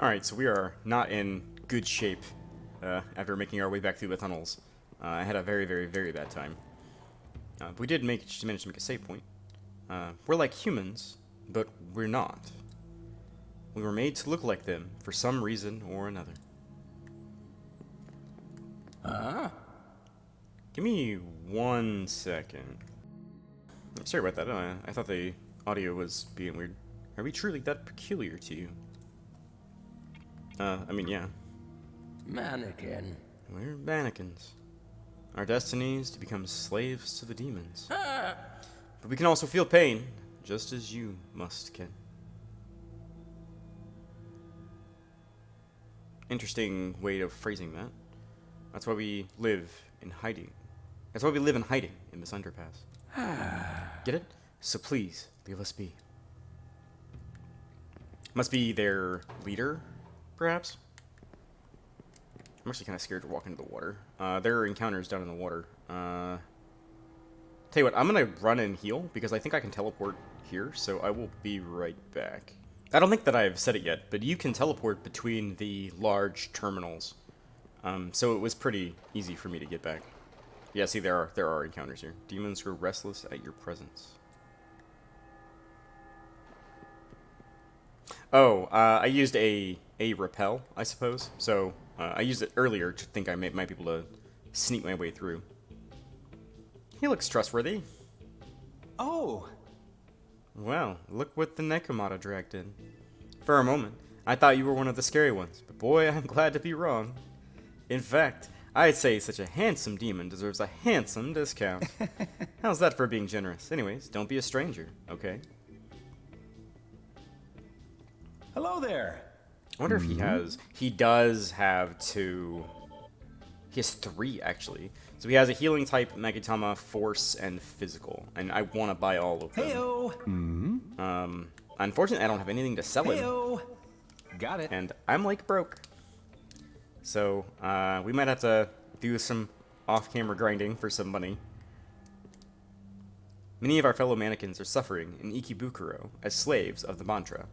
Alright, so we are not in good shape after making our way back through the tunnels. I had a very, very, very bad time. But we did manage to make a save point. We're like humans, but we're not. We were made to look like them for some reason or another. Give me 1 second. Sorry about that. I thought the audio was being weird. Are we truly that peculiar to you? I mean, yeah. Mannequin. We're mannequins. Our destiny is to become slaves to the demons. But we can also feel pain, just as you must, Ken. Interesting way of phrasing that. That's why we live in hiding. That's why we live in hiding in this underpass. Get it? So please, leave us be. Must be their leader, perhaps? I'm actually kind of scared to walk into the water. There are encounters down in the water. Tell you what, I'm going to run and heal, because I think I can teleport here, so I will be right back. I don't think that I've said it yet, but you can teleport between the large terminals. So it was pretty easy for me to get back. Yeah, see, there are encounters here. Demons grow restless at your presence. Oh, I used a repel, I suppose. So I used it earlier to think I might be able to sneak my way through. He looks trustworthy. Oh! Well, look what the Nekomata dragged in. For a moment, I thought you were one of the scary ones, but boy, I'm glad to be wrong. In fact, I'd say such a handsome demon deserves a handsome discount. How's that for being generous? Anyways, don't be a stranger, okay? Hello there! I wonder if he has... He does have two... He has three, actually. So he has a healing type, Magatama, Force, and Physical. And I want to buy all of them. Heyo! Unfortunately, I don't have anything to sell him. Heyo! Got it. And I'm, like, broke. So, we might have to do some off-camera grinding for some money. Many of our fellow mannequins are suffering in Ikebukuro as slaves of the mantra.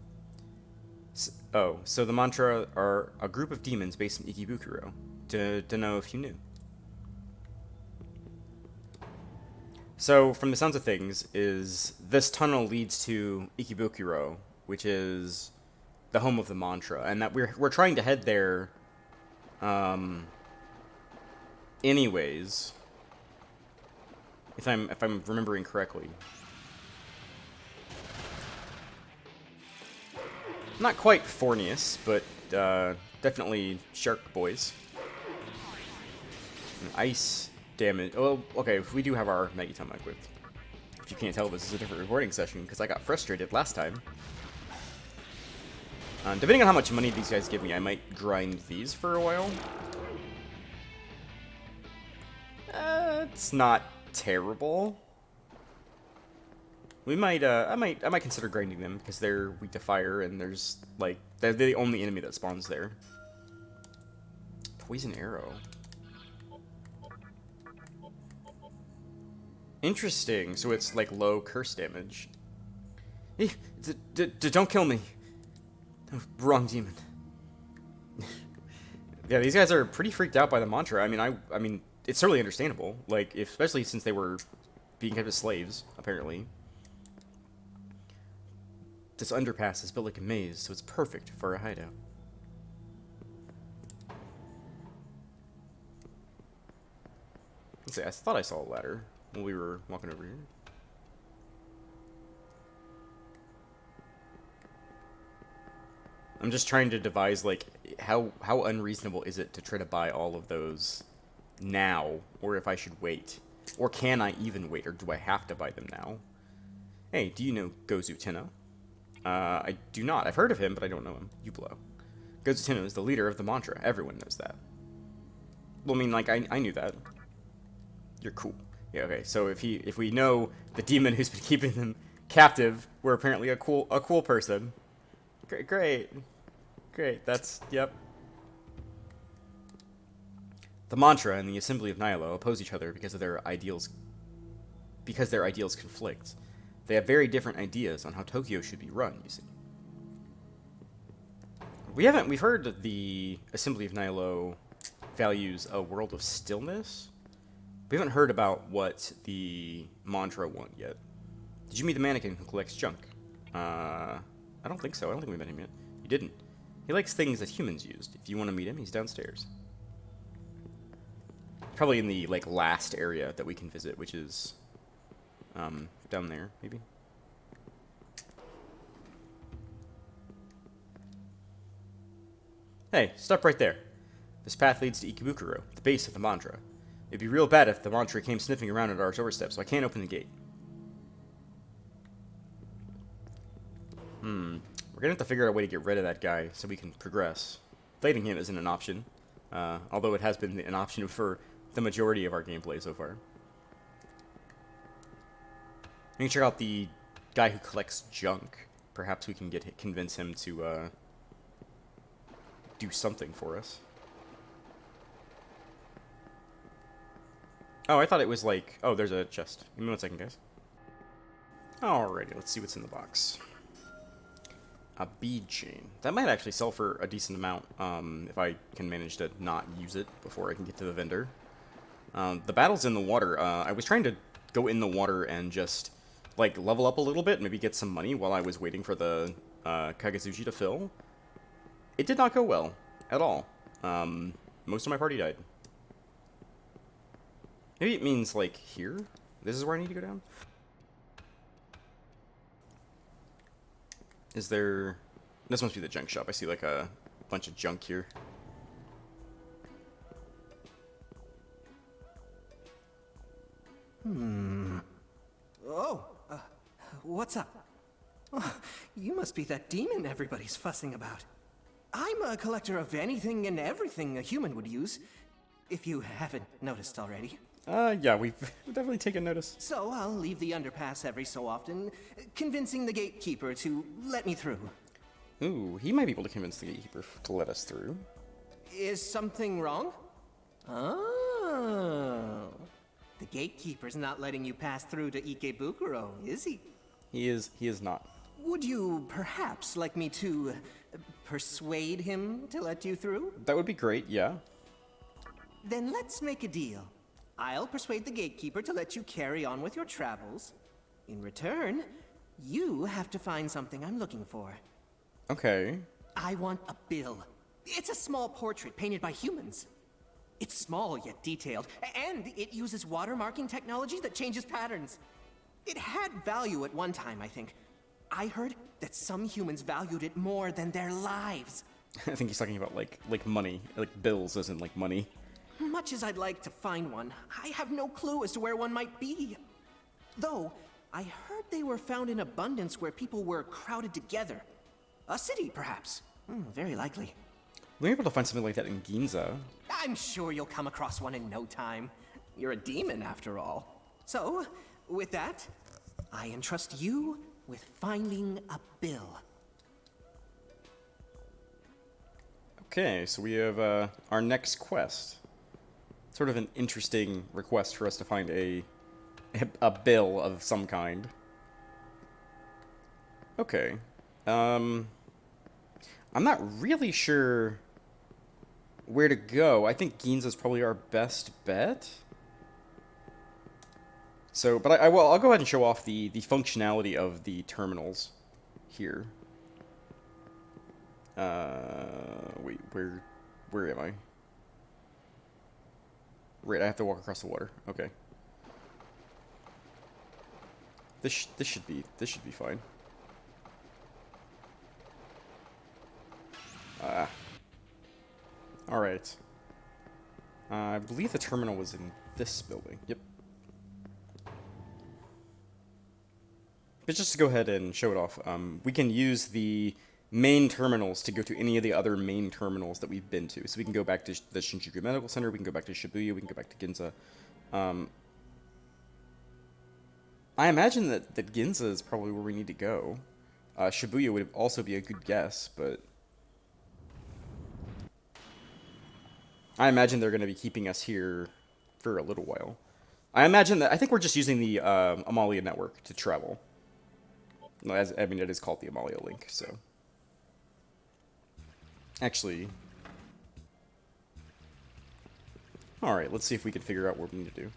So the mantra are a group of demons based in Ikebukuro. To know if you knew. So, from the sounds of things, is this tunnel leads to Ikebukuro, which is the home of the mantra, and that we're trying to head there. Anyways, if I'm remembering correctly. Not quite Fornius, but definitely Shark Boys. And ice damage. Oh, okay, we do have our Magatama equipped. If you can't tell, this is a different recording session because I got frustrated last time. Depending on how much money these guys give me, I might grind these for a while. It's not terrible. We might, I might consider grinding them because they're weak to fire, and there's like they're the only enemy that spawns there. Poison arrow. Interesting. So it's like low curse damage. Don't kill me. Oh, wrong demon. Yeah, these guys are pretty freaked out by the mantra. I mean, it's certainly understandable. Like, especially since they were being kept as slaves, apparently. This underpass is built like a maze, so it's perfect for a hideout. Let's see, I thought I saw a ladder when we were walking over here. I'm just trying to devise, like, how unreasonable is it to try to buy all of those now, or if I should wait. Or can I even wait, or do I have to buy them now? Hey, do you know Gozu Tenno? I do not. I've heard of him, but I don't know him. You blow. Gozu Tenno is the leader of the mantra. Everyone knows that. Well, I mean, like, I knew that. You're cool. Yeah, okay, so if we know the demon who's been keeping them captive, we're apparently a cool person. Great. That's, yep. The mantra and the Assembly of Nihilo oppose each other because their ideals conflict. They have very different ideas on how Tokyo should be run, you see. We've heard the Assembly of Nihilo values a world of stillness. We haven't heard about what the mantra want yet. Did you meet the mannequin who collects junk? I don't think so. I don't think we met him yet. You didn't. He likes things that humans used. If you want to meet him, he's downstairs. Probably in the, like, last area that we can visit, which is, down there, maybe? Hey, stop right there. This path leads to Ikebukuro, the base of the mantra. It'd be real bad if the mantra came sniffing around at our doorstep, so I can't open the gate. We're gonna have to figure out a way to get rid of that guy so we can progress. Fighting him isn't an option, although it has been an option for the majority of our gameplay so far. We can check out the guy who collects junk. Perhaps we can convince him to do something for us. Oh, I thought it was like... Oh, there's a chest. Give me 1 second, guys. Alrighty, let's see what's in the box. A bead chain. That might actually sell for a decent amount, if I can manage to not use it before I can get to the vendor. The battle's in the water. I was trying to go in the water and just, like, level up a little bit, maybe get some money while I was waiting for the Kagazuchi to fill. It did not go well, at all. Most of my party died. Maybe it means, like, here? This is where I need to go down? Is there... This must be the junk shop. I see, like, a bunch of junk here. Oh, what's up? Oh, you must be that demon everybody's fussing about. I'm a collector of anything and everything a human would use, if you haven't noticed already. Yeah, we've definitely taken notice. So I'll leave the underpass every so often, convincing the gatekeeper to let me through. Ooh, he might be able to convince the gatekeeper to let us through. Is something wrong? Oh. The gatekeeper's not letting you pass through to Ikebukuro, is he? He is not. Would you perhaps like me to persuade him to let you through? That would be great, yeah. Then let's make a deal. I'll persuade the gatekeeper to let you carry on with your travels. In return, you have to find something I'm looking for. Okay. I want a bill. It's a small portrait painted by humans. It's small yet detailed, and it uses watermarking technology that changes patterns. It had value at one time, I think. I heard that some humans valued it more than their lives. I think he's talking about, like money. Like, bills isn't like money. Much as I'd like to find one, I have no clue as to where one might be. Though, I heard they were found in abundance where people were crowded together. A city, perhaps. Very likely. We're able to find something like that in Ginza. I'm sure you'll come across one in no time. You're a demon, after all. So, with that, I entrust you with finding a bill. Okay, so we have our next quest. Sort of an interesting request for us to find a bill of some kind. Okay. I'm not really sure where to go. I think Ginza's probably our best bet. So, but I'll go ahead and show off the functionality of the terminals here. Wait, where am I? Right, I have to walk across the water. Okay. This should be fine. All right. I believe the terminal was in this building. Yep. But just to go ahead and show it off, we can use the main terminals to go to any of the other main terminals that we've been to. So we can go back to the Shinjuku Medical Center, we can go back to Shibuya, we can go back to Ginza. I imagine that Ginza is probably where we need to go. Shibuya would also be a good guess, but I imagine they're going to be keeping us here for a little while. I think we're just using the Amalia network to travel. It is called the Amalia link, so. Actually... Alright, let's see if we can figure out what we need to do.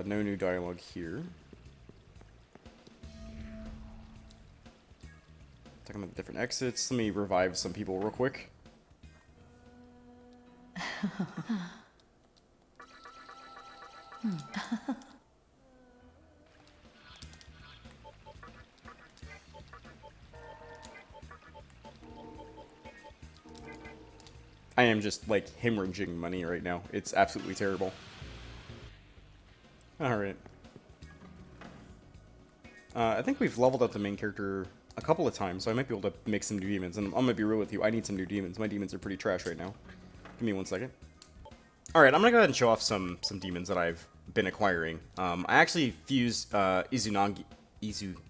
No new dialogue here. Talking about the different exits. Let me revive some people real quick. I am just, like, hemorrhaging money right now. It's absolutely terrible. Alright. I think we've leveled up the main character a couple of times, so I might be able to make some new demons. And I'm gonna be real with you, I need some new demons. My demons are pretty trash right now. Give me 1 second. Alright, I'm gonna go ahead and show off some demons that I've been acquiring. I actually fused Izugami.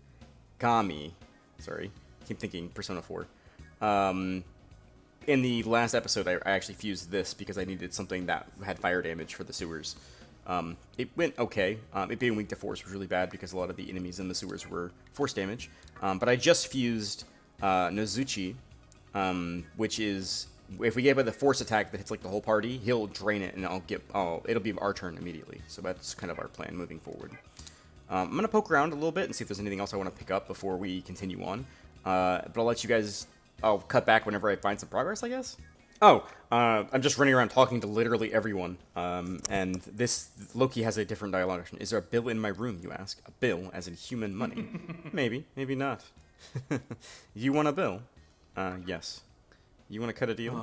Sorry, I keep thinking Persona 4. In the last episode, I actually fused this because I needed something that had fire damage for the sewers. It went okay. It being weak to force was really bad because a lot of the enemies in the sewers were force damage. But I just fused Nozuchi, which is, if we get by the force attack that hits like the whole party, he'll drain it and it'll be our turn immediately. So that's kind of our plan moving forward. I'm gonna poke around a little bit and see if there's anything else I want to pick up before we continue on. But I'll let you guys. I'll cut back whenever I find some progress, I guess. Oh, I'm just running around talking to literally everyone. And this Loki has a different dialogue. Is there a bill in my room, you ask? A bill, as in human money? Maybe, maybe not. You want a bill? Yes. You want to cut a deal?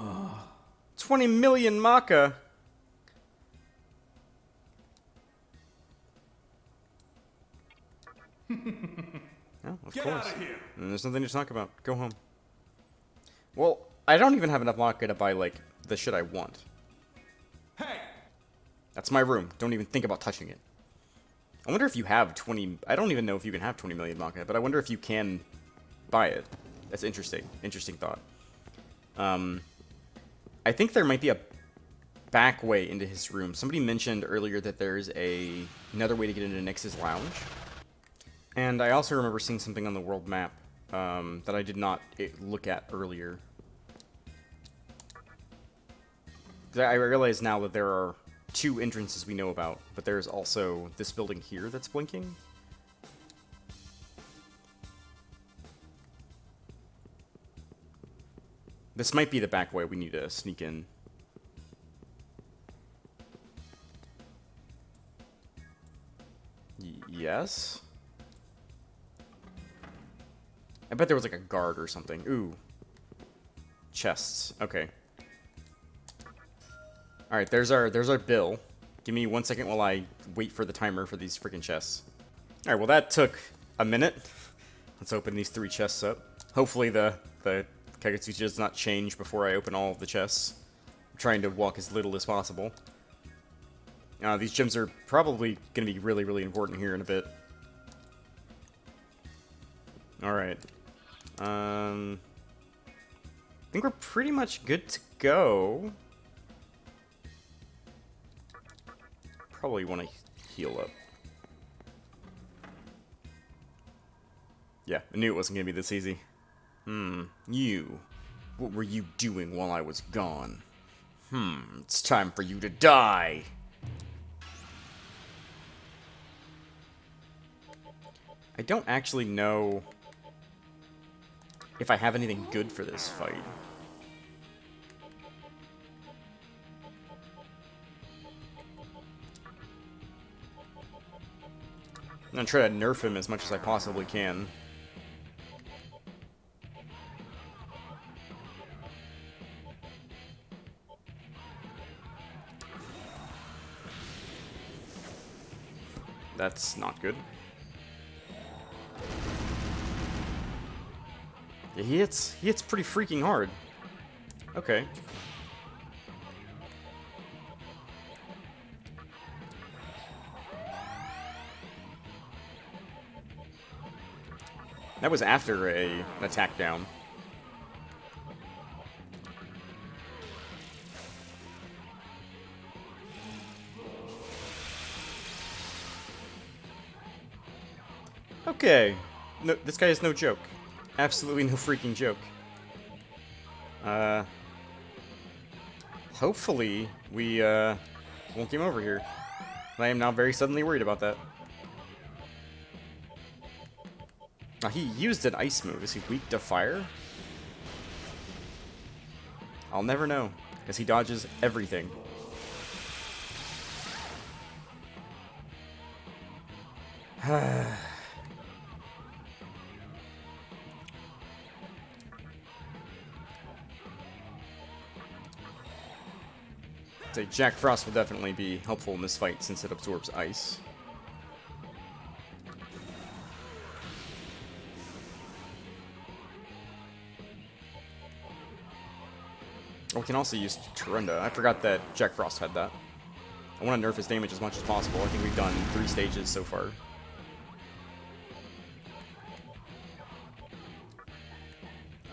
20 million Maka! Oh, of Get course. out of here. And there's nothing to talk about. Go home. Well, I don't even have enough Maka to buy, like, the shit I want. Hey! That's my room. Don't even think about touching it. I wonder if you have 20... I don't even know if you can have 20 million Maka, but I wonder if you can buy it. That's interesting. Interesting thought. I think there might be a back way into his room. Somebody mentioned earlier that there's another way to get into Nyx's lounge. And I also remember seeing something on the world map that I did not look at earlier. I realize now that there are 2 entrances we know about, but there's also this building here that's blinking. This might be the back way we need to sneak in. Yes? I bet there was like a guard or something. Ooh. Chests. Okay. Alright, there's our bill. Give me 1 second while I wait for the timer for these freaking chests. Alright, well that took a minute. Let's open these 3 chests up. Hopefully the Kagutsuchi does not change before I open all of the chests. I'm trying to walk as little as possible. These gems are probably going to be really, really important here in a bit. Alright. I think we're pretty much good to go. Probably want to heal up. Yeah, I knew it wasn't going to be this easy. You. What were you doing while I was gone? It's time for you to die. I don't actually know if I have anything good for this fight. I'm gonna try to nerf him as much as I possibly can. That's not good. Yeah, he hits pretty freaking hard. Okay. That was after an attack down. Okay. No, this guy is no joke. Absolutely no freaking joke. Hopefully, we, won't game over here. I am now very suddenly worried about that. Now, he used an ice move. Is he weak to fire? I'll never know, because he dodges everything. So Jack Frost will definitely be helpful in this fight since it absorbs ice. Oh, we can also use Turunda. I forgot that Jack Frost had that. I want to nerf his damage as much as possible. I think we've done 3 stages so far.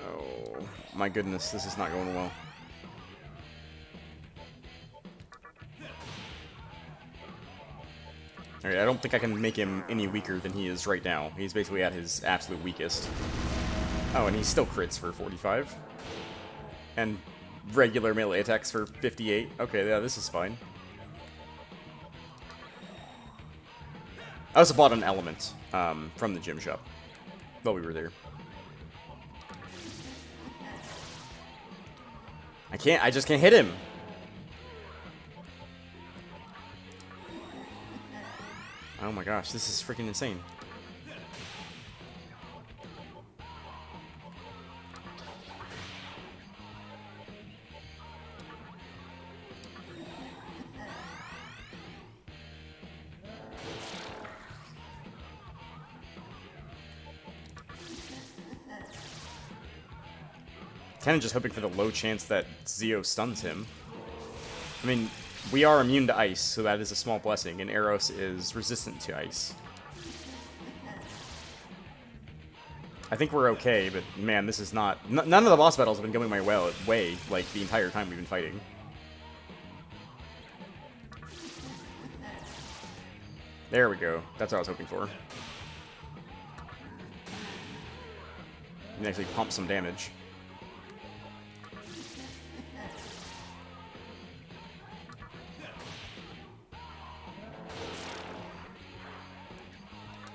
Oh, my goodness, this is not going well. Alright, I don't think I can make him any weaker than he is right now. He's basically at his absolute weakest. Oh, and he still crits for 45. And regular melee attacks for 58. Okay, yeah, this is fine. I also bought an element from the gym shop while we were there. I just can't hit him. Oh my gosh, this is freaking insane. Kind of just hoping for the low chance that Zeo stuns him. I mean, we are immune to ice, so that is a small blessing, and Eros is resistant to ice. I think we're okay, but man, this is not... none of the boss battles have been going my way, like, the entire time we've been fighting. There we go. That's what I was hoping for. You can actually pump some damage.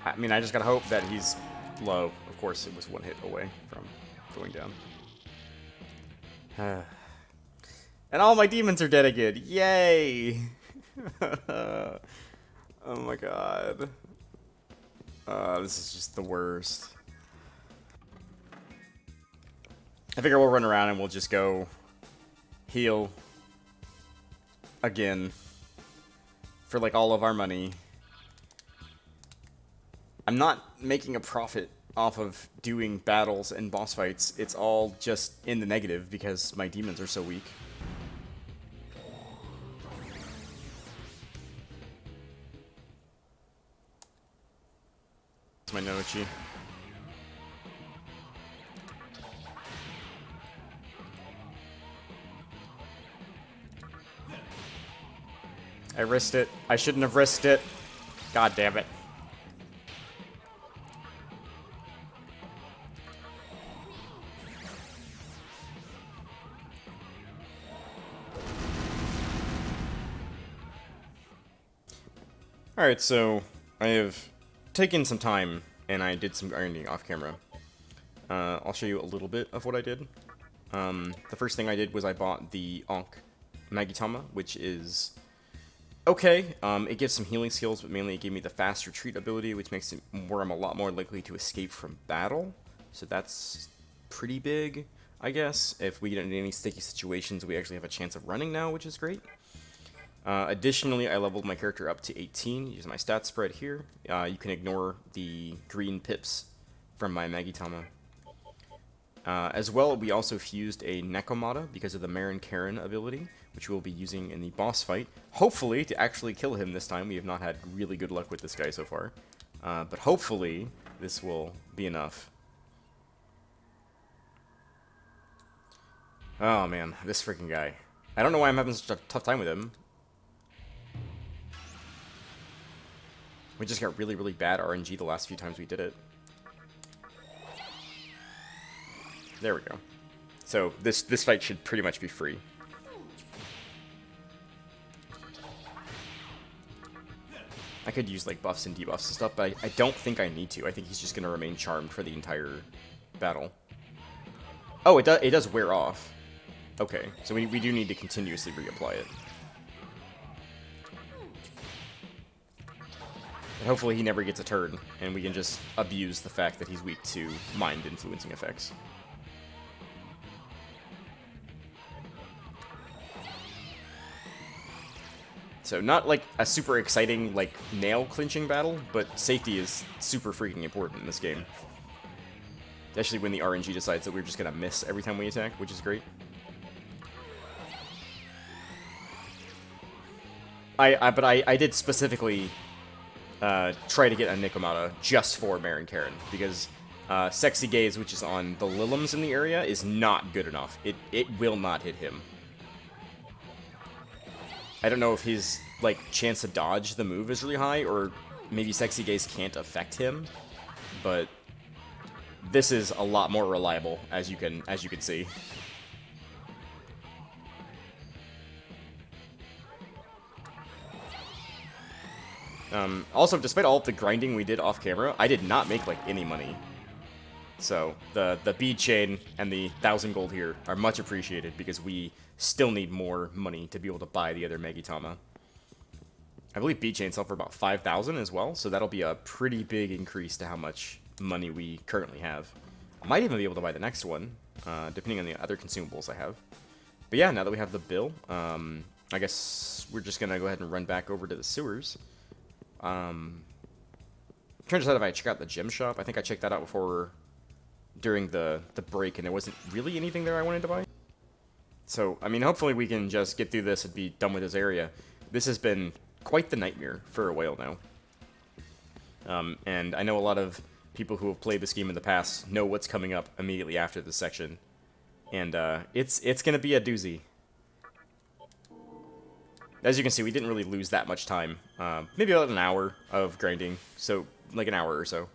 I mean, I just gotta hope that he's low. Of course, it was 1 hit away from going down. And all my demons are dead again. Yay! Oh my god. This is just the worst. I figure we'll run around and we'll just go heal again for like all of our money. I'm not making a profit off of doing battles and boss fights. It's all just in the negative because my demons are so weak. It's my Nochi. I risked it. I shouldn't have risked it. God damn it. Alright, so I have taken some time and I did some grinding off camera. I'll show you a little bit of what I did. The first thing I did was I bought the Ankh Magitama, which is okay. It gives some healing skills, but mainly it gave me the fast retreat ability, which makes it where I'm a lot more likely to escape from battle. So that's pretty big, I guess. If we get into any sticky situations, we actually have a chance of running now, which is great. Additionally, I leveled my character up to 18 using my stat spread here. You can ignore the green pips from my Magitama. As well, we also fused a Nekomata because of the Marin Karen ability, which we'll be using in the boss fight. Hopefully, to actually kill him this time. We have not had really good luck with this guy so far. But hopefully, this will be enough. Oh man, this freaking guy. I don't know why I'm having such a tough time with him. We just got really, really bad RNG the last few times we did it. There we go. So this fight should pretty much be free. I could use like buffs and debuffs and stuff, but I don't think I need to. I think he's just going to remain charmed for the entire battle. Oh, it does wear off. Okay, so we do need to continuously reapply it. And hopefully he never gets a turn, and we can just abuse the fact that he's weak to mind-influencing effects. So not like a super exciting, like, nail-clinching battle, but safety is super freaking important in this game. Especially when the RNG decides that we're just gonna miss every time we attack, which is great. But I did specifically try to get a Nikomata just for Marin Karen, because Sexy Gaze, which is on the Liliums in the area, is not good enough. It will not hit him. I don't know if his, like, chance to dodge the move is really high, or maybe Sexy Gaze can't affect him, but this is a lot more reliable, as you can see. Also, despite all of the grinding we did off camera, I did not make, like, any money. So, the bead chain and the 1,000 gold here are much appreciated, because we still need more money to be able to buy the other Megitama. I believe bead chains sell for about 5,000 as well, so that'll be a pretty big increase to how much money we currently have. I might even be able to buy the next one, depending on the other consumables I have. But yeah, now that we have the bill, I guess we're just gonna go ahead and run back over to the sewers. I'm trying to decide if I check out the gem shop. I think I checked that out before, during the break, and there wasn't really anything there I wanted to buy. So, I mean, hopefully we can just get through this and be done with this area. This has been quite the nightmare for a while now. And I know a lot of people who have played this game in the past know what's coming up immediately after this section. And it's going to be a doozy. As you can see, we didn't really lose that much time. Maybe about an hour of grinding, so like an hour or so.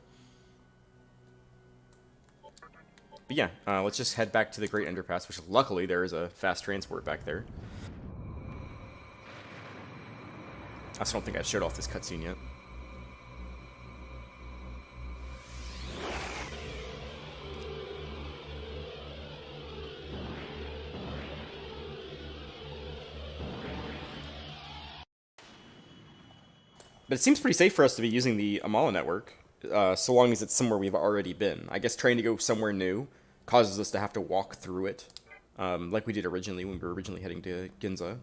But yeah, let's just head back to the Great Underpass, which luckily there is a fast transport back there. I just don't think I've showed off this cutscene yet. But it seems pretty safe for us to be using the Amala network, so long as it's somewhere we've already been. I guess trying to go somewhere new causes us to have to walk through it, like we did originally when we were originally heading to Ginza.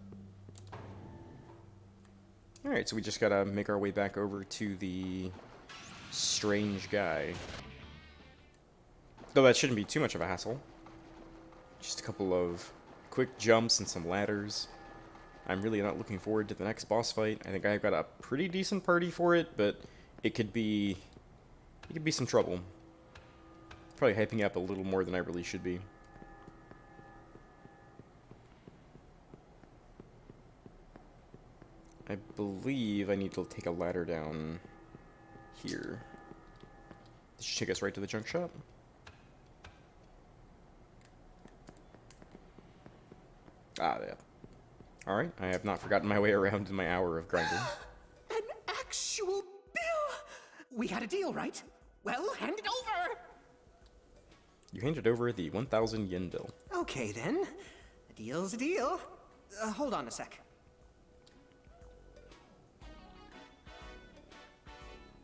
Alright, so we just gotta make our way back over to the strange guy. Though that shouldn't be too much of a hassle. Just a couple of quick jumps and some ladders. I'm really not looking forward to the next boss fight. I think I've got a pretty decent party for it, but it could be some trouble. Probably hyping up a little more than I really should be. I believe I need to take a ladder down here. This should take us right to the junk shop. Ah, yeah. Alright, I have not forgotten my way around in my hour of grinding. An actual bill! We had a deal, right? Well, hand it over! You handed over the 1,000 yen bill. Okay, then. A deal's a deal. Hold on a sec.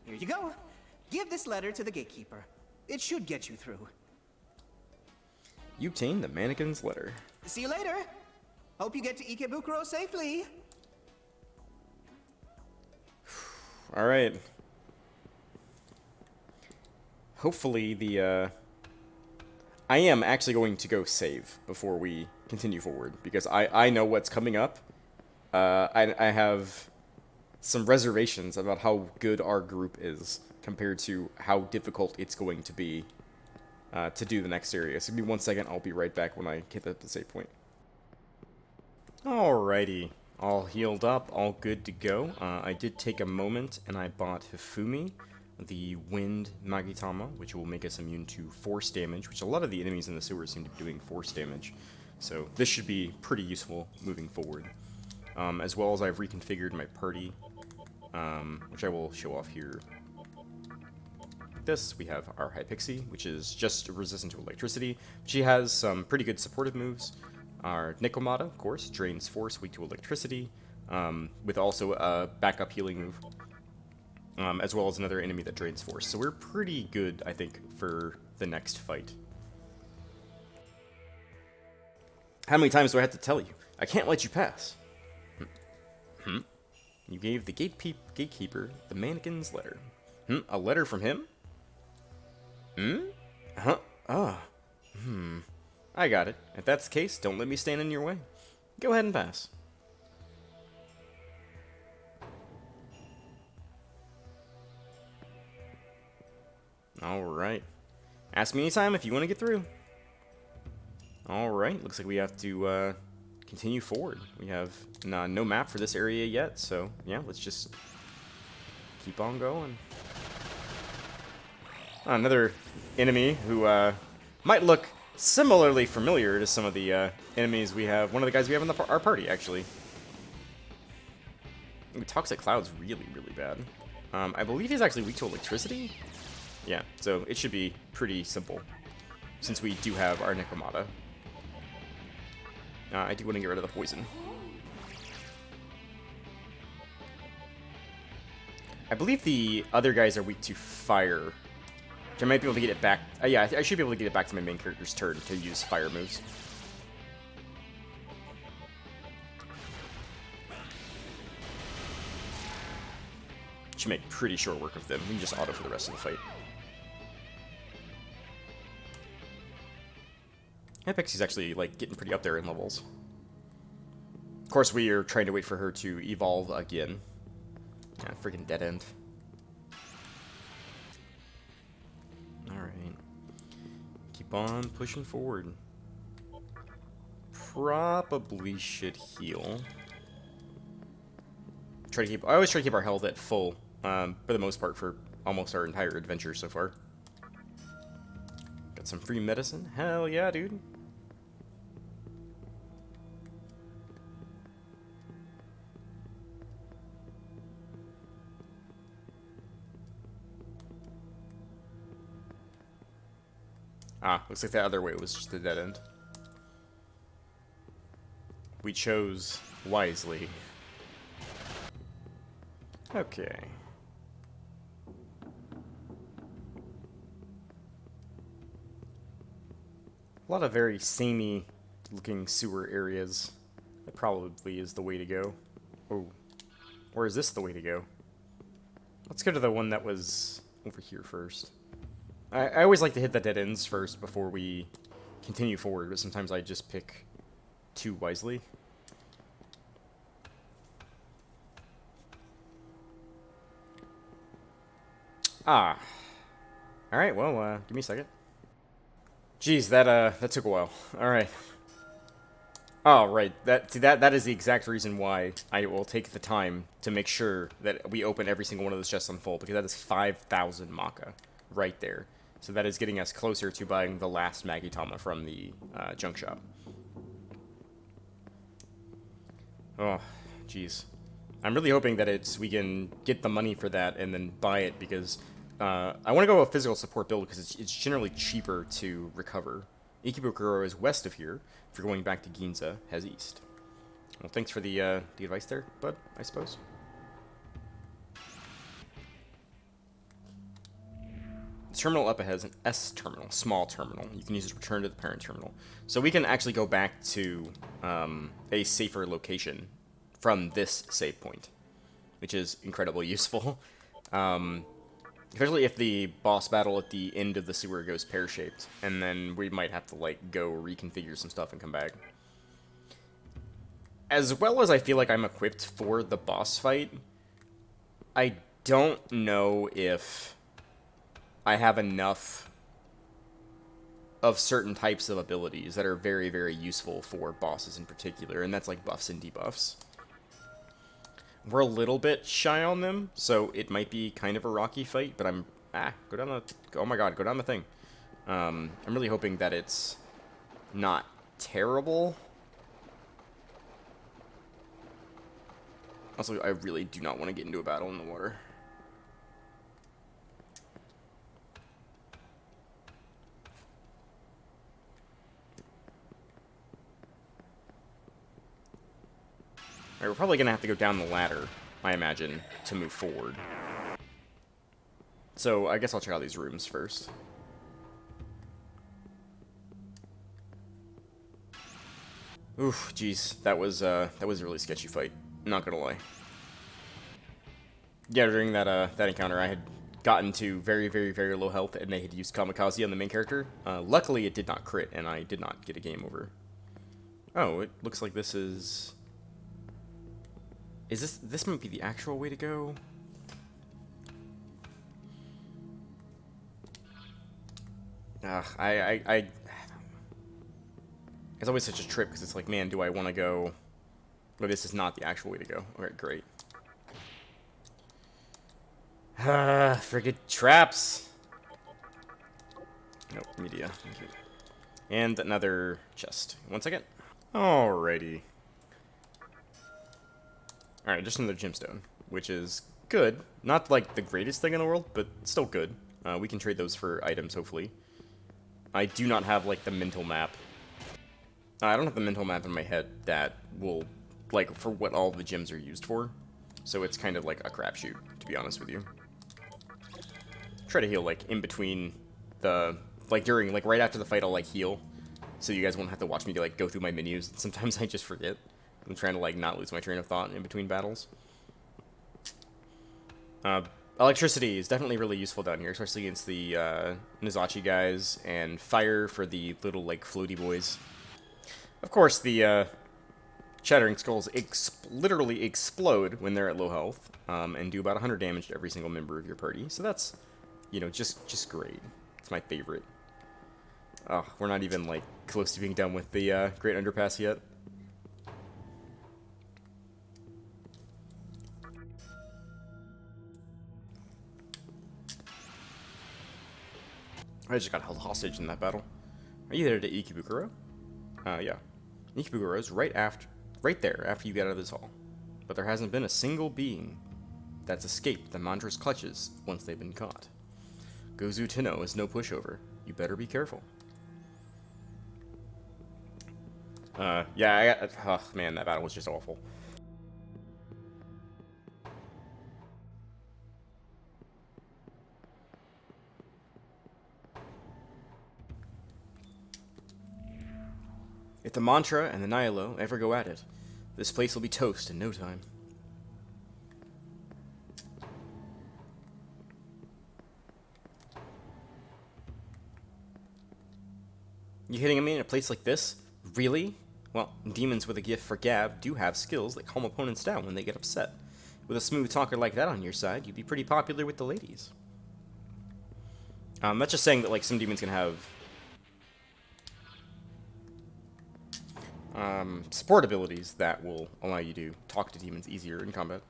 Here you go. Give this letter to the gatekeeper. It should get you through. You obtained the mannequin's letter. See you later. Hope you get to Ikebukuro safely. Alright. Hopefully I am actually going to go save before we continue forward, because I know what's coming up. I have some reservations about how good our group is compared to how difficult it's going to be to do the next area. So give me 1 second, I'll be right back when I hit the save point. Alrighty, all healed up, all good to go. I did take a moment and I bought Hifumi, the Wind Magitama, which will make us immune to force damage, which a lot of the enemies in the sewer seem to be doing force damage. So this should be pretty useful moving forward. As well as I've reconfigured my party, which I will show off here. This, we have our Hypixie, which is just resistant to electricity. She has some pretty good supportive moves. Our Nikomata, of course, drains force, weak to electricity, with also a backup healing move, as well as another enemy that drains force. So we're pretty good, I think, for the next fight. How many times do I have to tell you? I can't let you pass. You gave the gatekeeper the mannequin's letter. A letter from him? I got it. If that's the case, don't let me stand in your way. Go ahead and pass. Alright. Ask me anytime if you want to get through. Alright, looks like we have to continue forward. We have no map for this area yet, so yeah, let's just keep on going. Another enemy who might look similarly familiar to some of the enemies we have. One of the guys we have in our party, actually. Ooh, Toxic Cloud's really, really bad. I believe he's actually weak to electricity. Yeah, so it should be pretty simple, since we do have our Nikomata. I do want to get rid of the poison. I believe the other guys are weak to fire. I might be able to get it back. Yeah, I should be able to get it back to my main character's turn to use fire moves. Should make pretty short work of them. We can just auto for the rest of the fight. Ep.6 actually like getting pretty up there in levels. Of course, we are trying to wait for her to evolve again. Yeah, freaking dead end. Alright. Keep on pushing forward. Probably should heal. I always try to keep our health at full, for the most part, for almost our entire adventure so far. Got some free medicine? Hell yeah, dude. Ah, looks like the other way was just a dead end. We chose wisely. Okay. A lot of very samey looking sewer areas. That probably is the way to go. Oh. Or is this the way to go? Let's go to the one that was over here first. I always like to hit the dead ends first before we continue forward, but sometimes I just pick too wisely. Ah. Alright, well, give me a second. Jeez, that took a while. Alright. Oh, right. That is the exact reason why I will take the time to make sure that we open every single one of those chests on full, because that is 5,000 Maka right there. So that is getting us closer to buying the last Magitama from the junk shop. Oh, jeez. I'm really hoping that we can get the money for that and then buy it, because I want to go a physical support build because it's generally cheaper to recover. Ikebukuro is west of here. If you're going back to Ginza, head east. Well, thanks for the advice there, bud, I suppose. The terminal up ahead is an S terminal, small terminal. You can use it to return to the parent terminal. So we can actually go back to a safer location from this save point, which is incredibly useful. Especially if the boss battle at the end of the sewer goes pear-shaped, and then we might have to, like, go reconfigure some stuff and come back. As well as I feel like I'm equipped for the boss fight, I don't know if I have enough of certain types of abilities that are very, very useful for bosses in particular, and that's like buffs and debuffs. We're a little bit shy on them, so it might be kind of a rocky fight, but go down the, oh my god, go down the thing. I'm really hoping that it's not terrible. Also, I really do not want to get into a battle in the water. Alright, we're probably going to have to go down the ladder, I imagine, to move forward. So, I guess I'll check out these rooms first. Oof, jeez, that was a really sketchy fight. Not gonna lie. Yeah, during that encounter, I had gotten to very, very, very low health, and they had used Kamikaze on the main character. Luckily, it did not crit, and I did not get a game over. Oh, it looks like this is... This might be the actual way to go? It's always such a trip, because it's like, man, do I want to go... Well, this is not the actual way to go. Alright, great. Friggin' traps! Nope, media. Thank you. And another chest. 1 second. Alrighty. Alright, just another gemstone, which is good. Not, like, the greatest thing in the world, but still good. We can trade those for items, hopefully. I do not have, like, the mental map. I don't have the mental map in my head that will, like, for what all the gems are used for. So it's kind of like a crapshoot, to be honest with you. Try to heal, like, in between the... Like, during, like, right after the fight, I'll, like, heal. So you guys won't have to watch me, like, go through my menus. Sometimes I just forget. I'm trying to, like, not lose my train of thought in between battles. Electricity is definitely really useful down here, especially against the Nizachi guys, and fire for the little, like, floaty boys. Of course, the Shattering Skulls literally explode when they're at low health, and do about 100 damage to every single member of your party. So that's, you know, just great. It's my favorite. Oh, we're not even, like, close to being done with the Great Underpass yet. I just got held hostage in that battle. Are you headed to Ikebukuro? Yeah. Ikebukuro's right there after you get out of this hall. But there hasn't been a single being that's escaped the Mandra's clutches once they've been caught. Gozu Tenno is no pushover. You better be careful. Yeah, oh man, that battle was just awful. If the Mantra and the Nihilo ever go at it, this place will be toast in no time. You hitting me in a place like this? Really? Well, demons with a gift for gab do have skills that calm opponents down when they get upset. With a smooth talker like that on your side, you'd be pretty popular with the ladies. That's just saying that, like, some demons can have support abilities that will allow you to talk to demons easier in combat.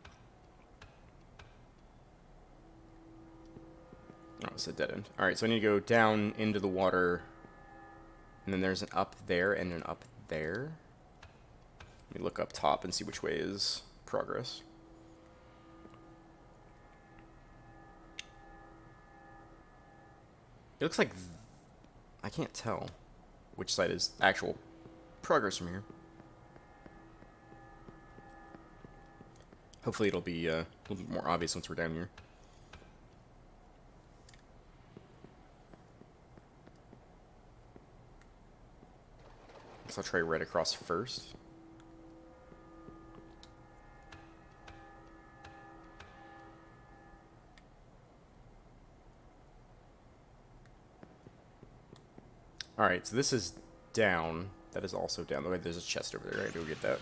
Oh, it's a dead end. Alright, so I need to go down into the water, and then there's an up there and an up there. Let me look up top and see which way is progress. It looks like... I can't tell which side is actual progress from here. Hopefully it'll be a little bit more obvious once we're down here. Guess I'll try right across first. Alright, so this is down. That is also down. Oh, wait, there's a chest over there. I gotta go get that.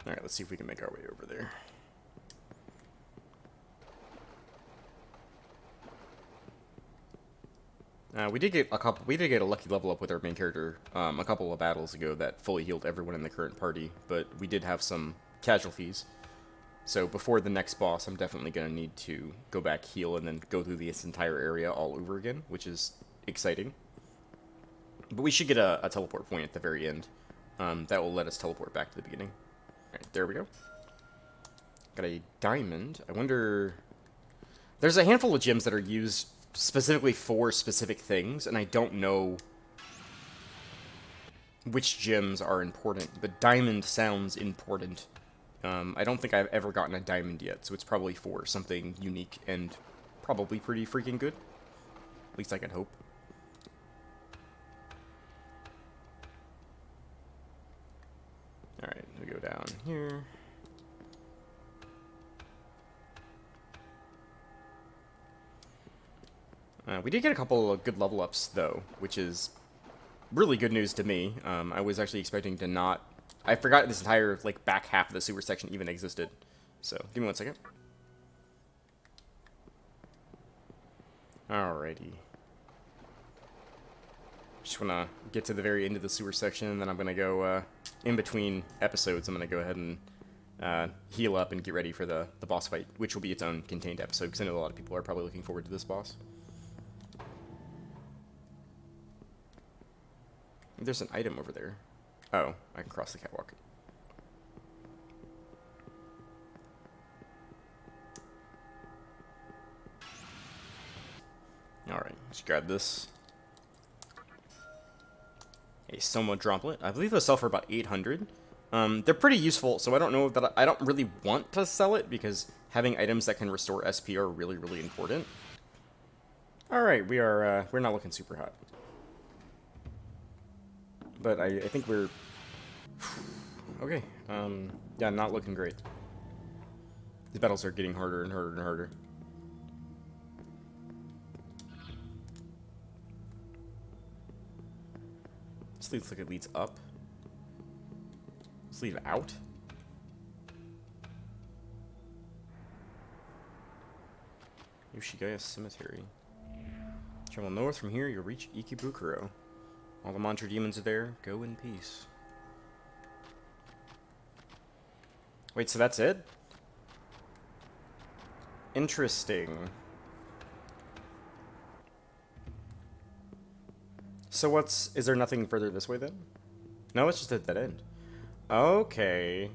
Alright, let's see if we can make our way over there. We did get a couple. We did get a lucky level up with our main character a couple of battles ago that fully healed everyone in the current party, but we did have some casualties. So before the next boss, I'm definitely going to need to go back, heal, and then go through this entire area all over again, which is exciting. But we should get a teleport point at the very end. That will let us teleport back to the beginning. Alright, there we go. Got a diamond. I wonder... There's a handful of gems that are used specifically for specific things, and I don't know which gems are important, but diamond sounds important. I don't think I've ever gotten a diamond yet, so it's probably for something unique and probably pretty freaking good. At least I can hope. Alright, we go down here. We did get a couple of good level ups, though, which is really good news to me. I was actually expecting to not... I forgot this entire, like, back half of the sewer section even existed. So, give me 1 second. Alrighty. Just want to get to the very end of the sewer section, and then I'm going to go, in between episodes, I'm going to go ahead and heal up and get ready for the boss fight, which will be its own contained episode, because I know a lot of people are probably looking forward to this boss. There's an item over there. Oh, I can cross the catwalk. Alright, let's grab this. A Soma droplet. I believe those sell for about 800. They're pretty useful, so I don't know that I don't really want to sell it, because having items that can restore SP are really, really important. Alright, we're not looking super hot. But I think we're... Okay, yeah, not looking great. These battles are getting harder and harder and harder. This looks like it leads up. Let's lead out. Yoshigaya Cemetery. Travel north from here, you'll reach Ikebukuro. All the mantra demons are there. Go in peace. Wait, so that's it? Interesting. So what's... Is there nothing further this way then? No, it's just a dead end. Okay.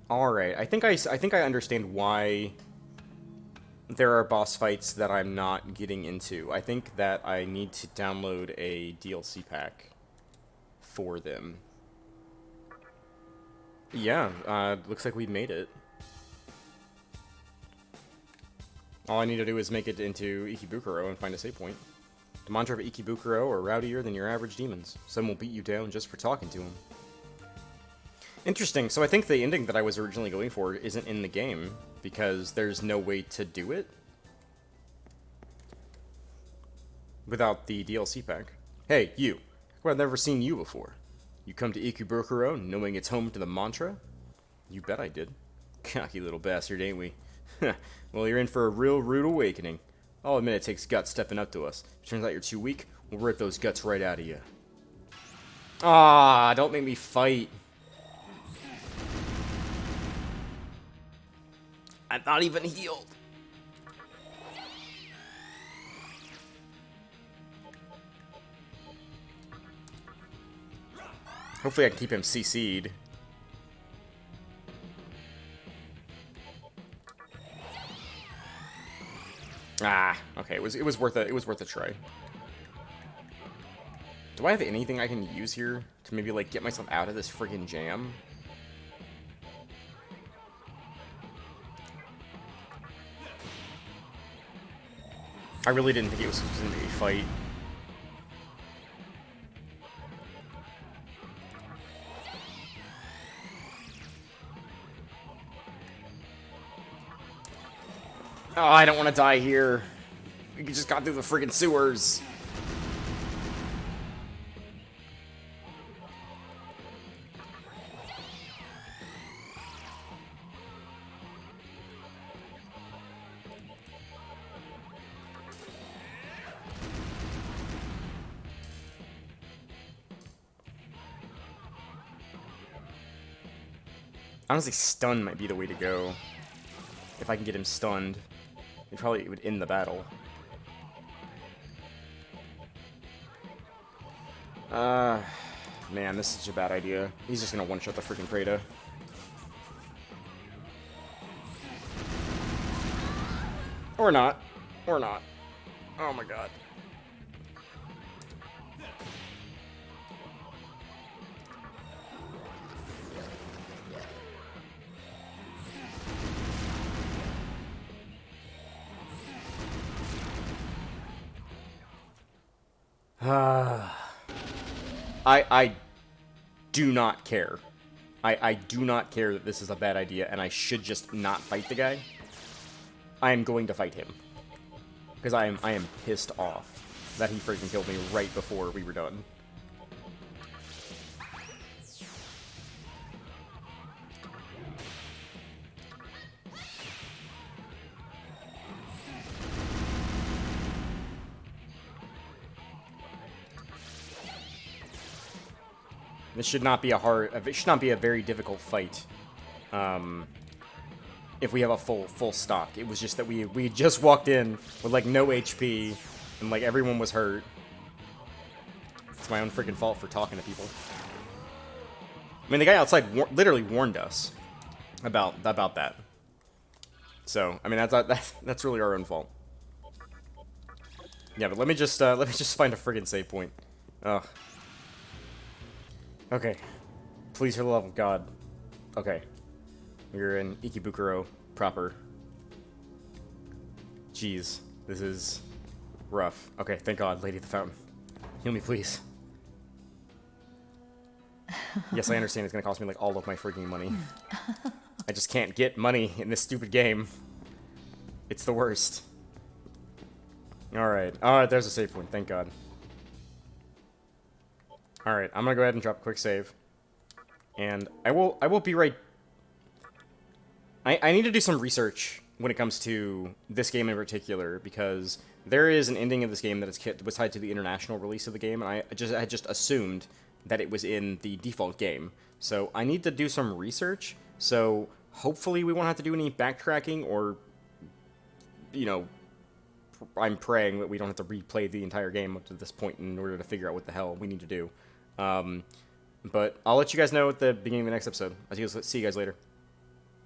Alright, I think I understand why there are boss fights that I'm not getting into. I think that I need to download a DLC pack for them. Yeah, looks like we made it. All I need to do is make it into Ikebukuro and find a save point. The mantra of Ikebukuro are rowdier than your average demons. Some will beat you down just for talking to them. Interesting, so I think the ending that I was originally going for isn't in the game, because there's no way to do it without the DLC pack. Hey, you. I've never seen you before. You come to Ikebukuro knowing it's home to the mantra? You bet I did. Cocky little bastard, ain't we? Well, you're in for a real rude awakening. I'll admit it takes guts stepping up to us. If it turns out you're too weak, we'll rip those guts right out of you. Ah, don't make me fight. I'm not even healed. Hopefully I can keep him CC'd. Ah, okay, it was worth a try. Do I have anything I can use here to maybe like get myself out of this friggin' jam? I really didn't think it was going to be a fight. Oh, I don't want to die here. We just got through the friggin' sewers. Honestly, stun might be the way to go. If I can get him stunned, it would end the battle. Man, this is such a bad idea. He's just gonna one-shot the freaking Preda. Or not. Or not. Oh my god. I do not care. I do not care that this is a bad idea and I should just not fight the guy. I am going to fight him. Because I am pissed off that he freaking killed me right before we were done. This should not be it should not be a very difficult fight. If we have a full stock. It was just that we just walked in with like no HP and like everyone was hurt. It's my own freaking fault for talking to people. I mean, the guy outside literally warned us about that. So, I mean, that's really our own fault. Yeah, but let me just find a friggin' save point. Ugh. Okay. Please, for the love of God. Okay. We're in Ikebukuro proper. Jeez. This is rough. Okay, thank God, Lady of the Fountain. Heal me, please. Yes, I understand it's gonna cost me, like, all of my freaking money. I just can't get money in this stupid game. It's the worst. Alright. Alright, there's a save point, thank God. Alright, I'm gonna go ahead and drop a quick save. And I will be right... I need to do some research when it comes to this game in particular, because there is an ending of this game that was tied to the international release of the game, and I had just assumed that it was in the default game. So I need to do some research, so hopefully we won't have to do any backtracking, or, you know, I'm praying that we don't have to replay the entire game up to this point in order to figure out what the hell we need to do. But I'll let you guys know at the beginning of the next episode. I'll see you guys later.